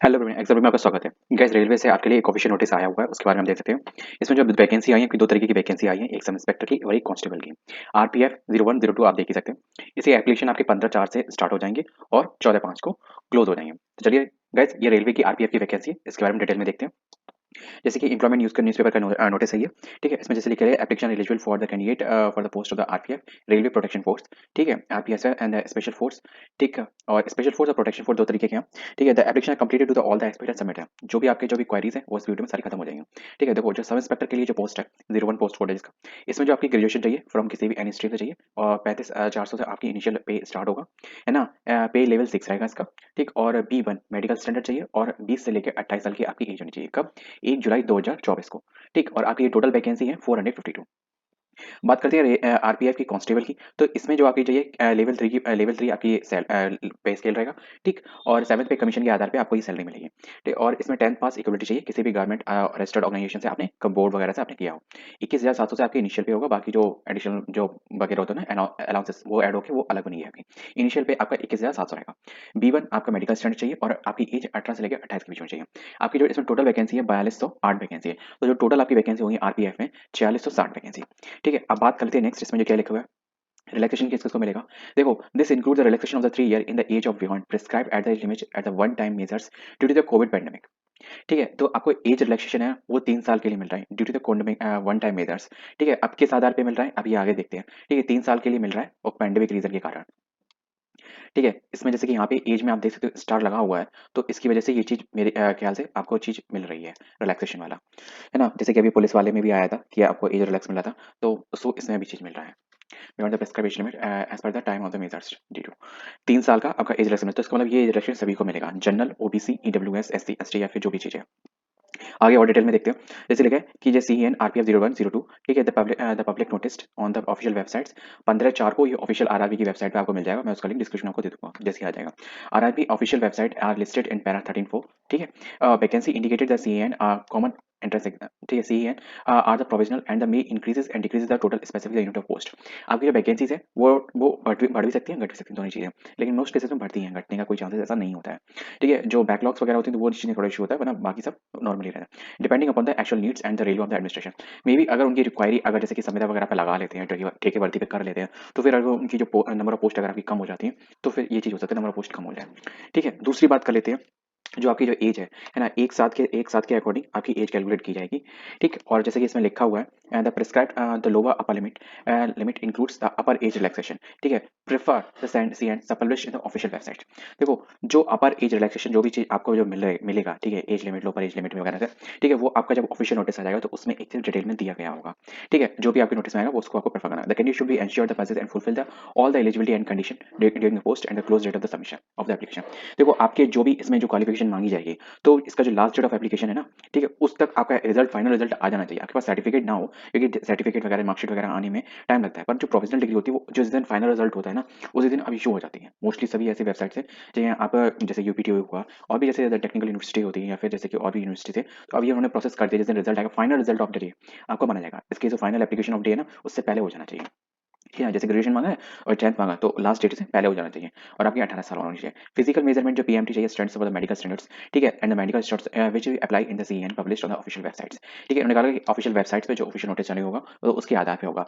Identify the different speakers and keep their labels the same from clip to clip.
Speaker 1: Hello everyone, exam में आपका स्वागत है। गाइस, रेलवे से आपके लिए एक ऑफिशियल नोटिस आया हुआ है, उसके बारे में हम देख सकते हैं। इसमें जो वैकेंसी आई है कि दो तरीके की वैकेंसी आई है, एक सब इंस्पेक्टर की और एक कांस्टेबल की। आरपीएफ 0102 आप देख ही सकते हैं। इसी एप्लीकेशन आपके 15/4 से स्टार्ट हो जाएंगे और 14/5 को क्लोज हो जाएंगे। तो चलिए गाइस, ये रेलवे की आरपीएफ की वैकेंसी है, इसके बारे में डिटेल में देखते हैं। जैसे कि एम्प्लॉयमेंट न्यूज़ का न्यूज़पेपर का नोटिस है ये। ठीक है, इसमें जैसे लिखा है application eligible for the candidate for the post of the RPF railway protection force. ठीक है, आरपीएफ एंड स्पेशल फोर्स। ठीक है, और स्पेशल फोर्स और प्रोटेक्शन फोर्स दो तरीके के हैं। ठीक है, the application completed to the all the expected submit है। जो भी क्वेरीज है वो इस वीडियो में सारी खत्म हो जाएंगी। ठीक है, देखो जो सब इंस्पेक्टर के लिए जो पोस्ट है 01 पोस्ट कोड है इसका। इसमें जो आपकी ग्रेजुएशन चाहिए फ्रॉम किसी भी एनी स्ट्रीम से चाहिए और 35,400 से आपकी इनिशियल पे स्टार्ट होगा, है ना। पे लेवल 6 रहेगा इसका। ठीक, और B1 मेडिकल स्टैंडर्ड चाहिए और 20 से लेकर 28 साल की आपकी एज होनी चाहिए। कब? 1 जुलाई 2024 को। ठीक, और आपकी ये टोटल वैकेंसी है 452। बात करते हैं आरपीएफ की कांस्टेबल की। तो इसमें जो आपकी चाहिए लेवल 3 आपकी पे स्केल रहेगा। ठीक, और 7th पे कमीशन के आधार पे आपको ये सैलरी मिलेगी। ठीक, और इसमें 10th पास इक्वलिटी चाहिए किसी भी गवर्नमेंट रजिस्टर्ड ऑर्गेनाइजेशन से आपने बोर्ड वगैरह से आपने किया हो। 21,700 से आपके इनिशियल पे होगा, बाकी जो एडिशनल जो वगैरह होता है ना अलाउंसेस वो ऐड होकर वो अलग बनी है आपकी। इनिशियल पे आपका 21,700 रहेगा। B1 आपका मेडिकल स्टैंडर्ड चाहिए और आपकी एज 18 से लेकर 28 के बीच में चाहिए। आपकी जो इसमें टोटल वैकेंसी है 4208 वैकेंसी है। तो जो टोटल आपकी वैकेंसी होगी आरपीएफ में 4660 वैकेंसी। ठीक है, अब बात कर लेते हैं नेक्स्ट, इसमें जो क्या लिखा हुआ है रिलैक्सेशन किसको मिलेगा। देखो, this include the relaxation of the 3 year in the age of beyond prescribe at the limit at the one time measures due to the COVID pandemic. ठीक है, तो आपको एज रिलैक्सेशन है वो 3 साल के लिए मिल रहा है due to the one time measures. ठीक है, अब किस आधार पे मिल रहा है अभी आगे देखते हैं। ठीक है, 3 साल के लिए मिल रहा है और पैंडेमिक रीजन के कारण। ठीक है, इसमें जैसे कि यहाँ पे एज में आप देख सकते हो स्टार लगा हुआ है, तो इसकी वजह से ये चीज मेरे ख्याल से आपको चीज मिल रही है रिलैक्सेशन वाला, है ना। जैसे कि अभी पुलिस वाले में भी आया था कि आपको एज रिलैक्स मिला था, तो उसको इसमें भी चीज मिल रहा है beyond the prescribe age limit as per the time of the measures due to. 3 साल का आपका एज रिलैक्स मिला, तो इसका मतलब ये एज रिलैक्सेशन सभी को मिलेगा, general, OBC, EWS, SC, ST या फिर जो भी चीज है। आगे और डिटेल में देखते हैं। जैसे लिखा है कि जे CEN RPF 0102। ठीक है, the public noticed on the official websites. 15/4 को ये ऑफिशियल आरआरबी की वेबसाइट पे आपको मिल जाएगा, मैं उसका लिंक डिस्क्रिप्शन आपको दे दूंगा जैसे ही आ जाएगा। RRB official website are listed in para 13.4। ठीक है, vacancy indicated the CEN common entrance exam. ठीक है, CEN are the provisional and the may increases and decreases the total specific unit of post. आपकी जो वैकेंसीज है वो बढ़ भी सकती है, घट भी सकती है, दोनों चीजें। लेकिन मोस्ट केसेस में बढ़ती हैं, घटने का कोई चांसेस ऐसा नहीं होता है। ठीक है, जो बैकलॉग्स वगैरह होती हैं तो वो चीजें थोड़ा इशू होता है, वरना बाकी सब नॉर्मली रहता है। Depending upon the actual needs and the railway of the administration. May be अगर उनकी रिक्वायरी अगर जैसे कि संविदा वगैरह पे लगा लेते हैं, ठेके भर्ती पे कर लेते हैं, तो फिर अगर उनकी जो नंबर ऑफ पोस्ट अगर आपकी कम हो जाती है, तो फिर ये चीज़ हो सकती है नंबर ऑफ पोस्ट कम हो जाए। ठीक है, दूसरी बात कर लेते हैं, जो आपकी जो एज है ना, एक साथ के अकॉर्डिंग आपकी एज कैलकुलेट की जाएगी। ठीक, और जैसे कि इसमें लिखा हुआ है the prescribed the lower upper limit includes the upper age relaxation. ठीक है, prefer the CN publish in the official website. देखो, जो अपर एज रिलैक्सेशन जो भी चीज आपको जो मिलेगा, ठीक है, age limit, lower age limit वगैरह से, ठीक है, वो आपका जब ऑफिशियल नोटिस आ जाएगा तो उसमें एक चीज डिटेल में दिया गया होगा। ठीक है, जो भी आपके नोटिस में आएगा वो उसको आपको प्रेफर करना है। The candidate should be ensure the possess and fulfil the all the eligibility and condition during the post and the close date of the submission of the application. देखो, आपके जो भी इसमें जो क्वालिफिकेशन मांगी जाएगी, तो इसका जो लास्ट डेट ऑफ एप्लीकेशन है ना, ठीक है, उस तक आपका रिजल्ट, फाइनल रिजल्ट आ जाना चाहिए। आपके पास सर्टिफिकेट ना हो, क्योंकि सर्टिफिकेट वगैरह, मार्कशीट वगैरह आने में टाइम लगता है, पर जो प्रोफेशनल डिग्री होती है वो जिस दिन फाइनल रिजल्ट होता है ना, उसी दिन अब इशू हो जाती है। मोस्टली सभी ऐसी वेबसाइट है जहाँ आप जैसे यूपीटी हुआ और भी जैसे टेक्निकल यूनिवर्सिटी होती है या फिर जैसे कि और भी यूनिवर्सिटी है, तो अब ये उन्होंने प्रोसेस कर दिया, जिस दिन रिजल्ट आएगा, final result of the day आपको माना जाएगा। इसके जो फाइनल एप्लीकेशन ऑफ डे है ना, उससे पहले हो जाना चाहिए। ठीक है, जैसे ग्रेजुएशन मांगा है और 10th मांगा, तो लास्ट डेट से पहले हो जाना चाहिए और आपकी 18 साल होनी चाहिए। फिजिकल मेजरमेंट जो पीएमटी चाहिए, stands for the medical standards. ठीक है, and the medical standards which apply in the CEN published on the official websites. ठीक है, उन्होंने कहा कि ऑफिशियल वेबसाइट्स पे जो ऑफिशियल नोटिस जारी होगा तो उसके आधार पे होगा।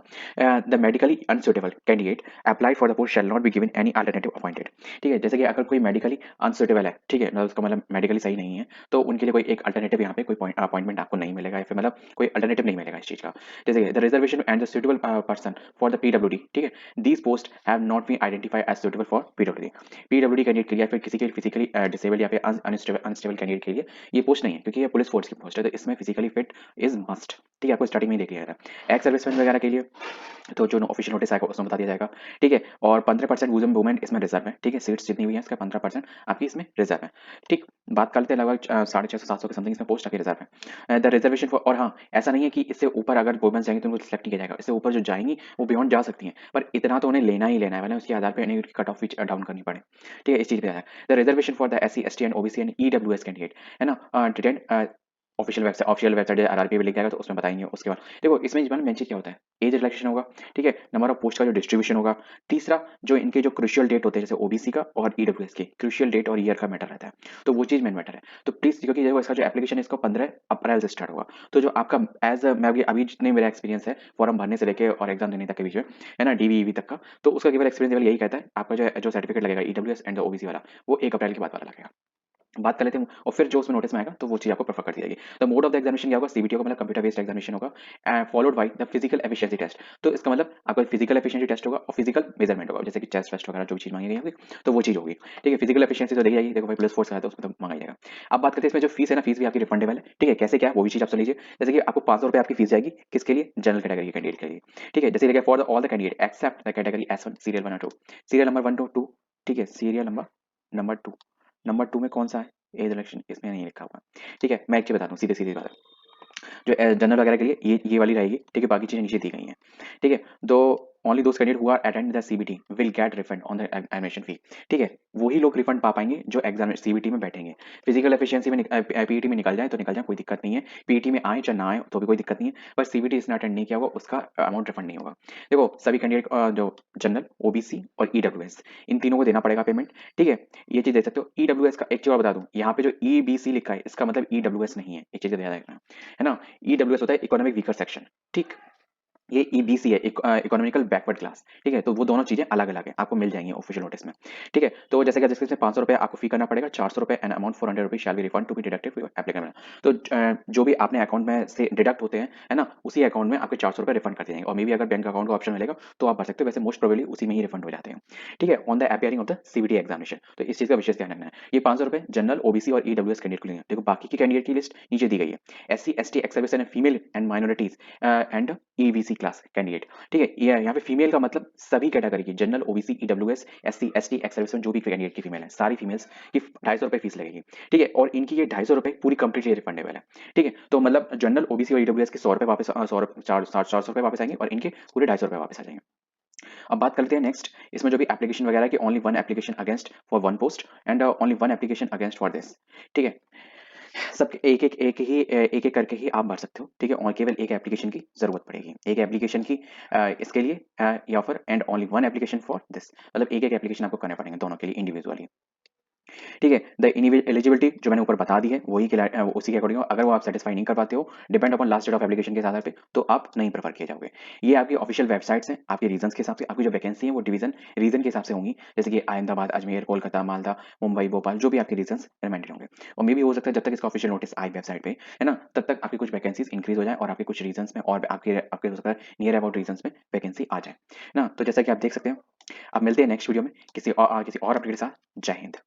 Speaker 1: The medically unsuitable candidate apply for the post shall not be given any alternative appointed. ठीक है, जैसे कि अगर कोई मेडिकली अनसुटेबल है, ठीक है, मतलब उसका मतलब मेडिकली सही नहीं है, तो उनके लिए कोई एक अल्टरनेटिव यहाँ पे कोई अपॉइंटमेंट आपको नहीं मिलेगा, या फिर मतलब कोई अल्टरनेटिव नहीं मिलेगा इस चीज का। जैसे the reservation and the suitable person for the PWD। ठीक है, these posts have not been identified as suitable for PWD। PWD candidate के लिए या फिर किसी के फिजिकली डिसेबल या फिर अनस्टेबल कैंडिडेट के लिए ये पोस्ट नहीं है, क्योंकि ये पुलिस फोर्स की पोस्ट है, तो इसमें फिजिकली फिट इज मस्ट। ठीक है, आपको स्टार्टिंग में ही देख लिया था। एक्स सर्विसमैन वगैरह के लिए तो जो ऑफिशियल नोटिस आएगा उसमें बता दिया जाएगा। ठीक है, और 15% वुमेन इसमें रिजर्व है। ठीक है, सीट्स जितनी हुई है इसका 15% आपकी इसमें रिजर्व है। ठीक, बात करते हैं लगभग 650-700 के समथिंग इसमें पोस्ट आपकी रिजर्व है। द रिजर्वेशन फॉर, और हाँ, ऐसा नहीं है कि इससे ऊपर अगर वुमेन जाएंगे तो उनको सिलेक्ट किया जाएगा, इससे ऊपर जो जाएंगी वो बियॉन्ड जा सकती हैं, पर इतना तो उन्हें लेना ही लेना है, वाला उसके आधार पर नहीं कट ऑफ डाउन करनी पड़े। ठीक है, इस चीज़ पे है the reservation for the SC ST and OBC and EWS candidate, है ना। ऑफिशियल वेबसाइट आरआरपी पे लिख जाएगा तो उसमें बताएंगे। उसके बाद देखो इसमें मेन चीज क्या होता है, एज रिलैक्सेशन होगा, ठीक है, नंबर ऑफ पोस्ट का जो डिस्ट्रीब्यूशन होगा, तीसरा जो इनके जो क्रूशियल डेट होते हैं जैसे ओबीसी का और ईडब्ल्यूएस के क्रूशियल डेट और ईयर का मैटर रहता है, तो वो चीज मेन मैटर है। तो प्लीज, क्योंकि देखो इसका जो एप्लीकेशन है इसको 15 अप्रैल से स्टार्ट होगा, तो जो आपका एज मैं अभी जितने मेरा एक्सपीरियंस है फॉर्म भरने से लेके और एग्जाम देने तक के बीच में, है ना, डीवीई तक का, तो उसका केवल एक्सपीरियंस लेवल यही कहता है आपका जो जो सर्टिफिकेट लगेगा ईडब्ल्यूएस एंड ओबीसी वाला, वो 1 अप्रैल के बाद वाला लगेगा। बात कर लेते हैं और फिर जो उसमें नोटिस में आएगा तो वो चीज आपको प्रेफर कर दी जाएगी। The mode of the examination क्या होगा, सीबीटी होगा, मतलब कंप्यूटर बेस्ड एग्जामिनेशन होगा, followed by the physical efficiency test. तो इसका मतलब आपका फिजिकल एफिशिएंसी टेस्ट होगा और फिजिकल मेजरमेंट होगा, जैसे कि चेस्ट वेस्ट वगैरह जो भी चीज मांगी गई होगी तो वो चीज होगी। ठीक है, फिजिकल एफिशिएंसी तो देखी जाएगी, देखो भाई प्लस फोर्स का है तो उसमें तो मांगा जाएगा। अब बात करते हैं इसमें जो फीस है ना, फीस भी आपकी रिफंडेबल है। ठीक है, कैसे क्या है वो भी चीज आप सुन लीजिए। जैसे कि आपको 500 रुपये आपकी फीस जाएगी, किसके लिए, जनरल कैटेगरी के कैंडिडेट के लिए। ठीक है, जैसे for all the candidate except the category S1 serial 1 और 2, सीरियल नंबर 1 to 2। ठीक है, सीरियल नंबर 2, नंबर 2 में कौन सा है, एज इलेक्शन, इसमें नहीं लिखा हुआ। ठीक है, मैं एक चीज बताता हूँ, सीधे सीधे बात है, जो जनरल वगैरह के लिए ये वाली रहेगी। ठीक है, बाकी चीजें नीचे दी गई हैं। ठीक है, दो only those candidate who are attend the CBT will get refund on the admission fee. ठीक है, वही लोग रिफंड पा पाएंगे जो एग्जाम सीबीटी में बैठेंगे। फिजिकल एफिशिएंसी में पीईटी में निकल जाए तो निकल जाए, कोई दिक्कत नहीं है। पीईटी में आए चाहे ना आए तो भी कोई दिक्कत नहीं है, पर सीबीटी इसने अटेंड नहीं किया होगा उसका अमाउंट रिफंड नहीं होगा। देखो सभी कैंडिडेट जो जनरल, ओबीसी और ईडब्ल्यूएस, इन तीनों को देना पड़ेगा पेमेंट। ठीक है, ये चीज देख सकते हो। ईडब्ल्यूएस का एक चीज और बता दूं, यहाँ पे जो ईबीसी लिखा है इसका मतलब ईडब्ल्यूएस नहीं है, एक चीज ध्यान रखना, है ना। ईडब्ल्यूएस होता है इकोनॉमिक वीकर सेक्शन। ठीक, ये ईबीसी है, इकोनॉमिकल बैकवर्ड क्लास। ठीक है, तो वो दोनों चीजें अलग अलग है, आपको मिल जाएंगी ऑफिशियल नोटिस में। ठीक है, तो जैसे कि जिसमें 500 रुपये आपको फी करना पड़ेगा, 400 रुपये and amount 400 rupees shall be refund to be deducted applicable. तो जो भी आपने अकाउंट में से डिडक्ट होते हैं, है ना, उसी अकाउंट में आपके 400 रुपये रिफंड कर दिए जाएंगे। और मे भी अगर बैंक अकाउंट का ऑप्शन मिलेगा तो आप भर सकते हो, वैसे मोस्ट प्रोबेबली उसी में ही रिफंड हो जाते हैं। ठीक है, on the appearing of the CBT examination, तो इस चीज का विशेष ध्यान रखना है। ये 500 रुपये जनरल, ओबीसी और ईडब्ल्यूएस कैंडिडेट के लिए। देखो बाकी की कैंडिडेट की लिस्ट नीचे दी गई है, SC ST ex service and female and minorities and EBC class candidate. ठीक है, ये यहाँ पे फीमेल का मतलब सभी कैटेगरी की, general, OBC, EWS, SC ST ex serviceman, जो भी कैंडिडेट की फीमेल है, सारी फीमेल्स की 250 रुपये फीस लगेगी। ठीक है, और इनकी ये 250 रुपये पूरी कंप्लीटली रिफंडेबल है। ठीक है, तो मतलब जनरल, ओबीसी और ईडब्ल्यूएस के 100 रुपये वापस, 400 रुपये वापस आएंगे और इनके पूरे 250 रुपये वापस आ जाएंगे। अब बात करते हैं नेक्स्ट, इसमें जो भी एप्लीकेशन वगैरह की, only one application against for one post and only one application against for this. ठीक है, सब एक एक करके ही आप भर सकते हो। ठीक है, और केवल एक एप्लीकेशन की जरूरत पड़ेगी, एक एप्लीकेशन की इसके लिए, या फिर and only one application for this, मतलब एक एक एप्लीकेशन आपको करने पड़ेंगे दोनों के लिए इंडिविजुअली। ठीक है, द एलिजिबिलिटी जो मैंने ऊपर बता दी है वही के उसी के अकॉर्डिंग, अगर वो आप सेटिस्फाई नहीं कर पाते हो depend upon last date of application के आधार पे, तो आप नहीं प्रेफर किए जाओगे। ये आपकी ऑफिशियल वेबसाइट्स हैं, आपके रीजन के हिसाब से आपकी जो वैकेंसी है वो डिवीजन रीजन के हिसाब से होंगी, जैसे कि अहमदाबाद, अजमेर, कोलकाता, मालदा, मुंबई, भोपाल, जो भी आपके रीजन मेंटेन होंगे। और मे भी हो सकता है जब तक इसका ऑफिशियल नोटिस आए वेबसाइट पे, है ना, तब तक आपकी कुछ वैकेंसीज इंक्रीज हो जाए और आपके कुछ रीजन में और आपके आपके हो सकता है नियर अबाउट रीजन में वैकेंसी आ जाए ना। तो जैसा कि आप देख सकते हैं, अब मिलते हैं नेक्स्ट वीडियो में किसी और अपडेट के साथ। जय हिंद।